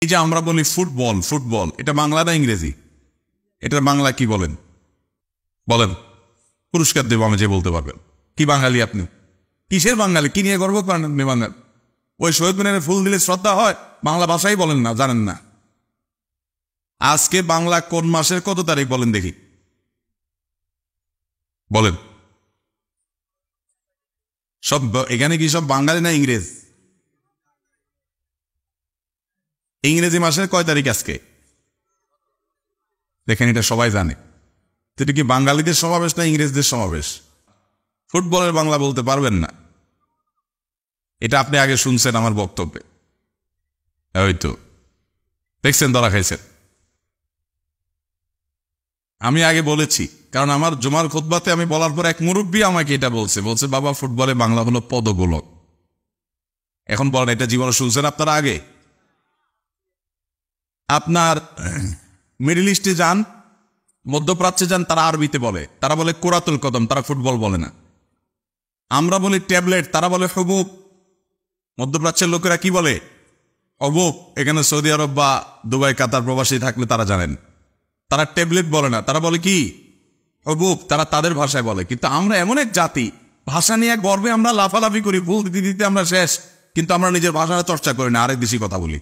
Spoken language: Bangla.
এই যে আমরা বলি ফুটবল, ফুটবল এটা বাংলা না ইংরেজি? এটার বাংলা কি বলেন? বলেন, পুরস্কার দেবো আমি যে বলতে পারবেন। কি বাঙালি আপনি? কিসের বাঙালি? কি নিয়ে গর্ব করেন আপনি বাঙালি? ওই শহীদ মিনারে ফুল দিলে শ্রদ্ধা হয়? বাংলা ভাষাই বলেন না, জানেন না। আজকে বাংলা কোন মাসের কত তারিখ বলেন দেখি, বলেন। সব এখানে কি সব বাঙালি না ইংরেজ? ইংরেজি মাসের কয় তারিখ আজকে? দেখেন, এটা সবাই জানে। এটা কি বাঙালিদের সমাবেশ না ইংরেজদের সমাবেশ? ফুটবলের বাংলা বলতে পারবেন না, এটা আপনি আগে শুনছেন আমার বক্তব্যে। হয়তো দেখছেন, ধরা খাইছেন। আমি আগে বলেছি, কারণ আমার জুমার খুতবাতে আমি বলার পর এক মুরব্বী আমাকে এটা বলছে, বাবা ফুটবলে বাংলা হলো পদগোলক। এখন বলেন, এটা জীবনে শুনছেন আপনারা আগে? আপনার মিডল ইস্টে যান, মধ্যপ্রাচ্যে যান, তারা আরবিতে বলে, তারা বলে কোরাতুল কদম, তারা ফুটবল বলে না। আমরা বলি ট্যাবলেট, তারা বলে হুবুব। মধ্যপ্রাচ্যের লোকেরা কি বলে? হুবুব। এখানে সৌদি আরব বা দুবাই, কাতার প্রবাসী থাকলে তারা জানেন, তারা ট্যাবলেট বলে না, তারা বলে কি? হুবুব। তারা তাদের ভাষায় বলে। কিন্তু আমরা এমন এক জাতি, ভাষা নিয়ে গর্বে আমরা লাফালাফি করি, ভুল দিতে দিতে আমরা শেষ, কিন্তু আমরা নিজের ভাষাটা চর্চা করি না, আরেক দেশি কথা বলি।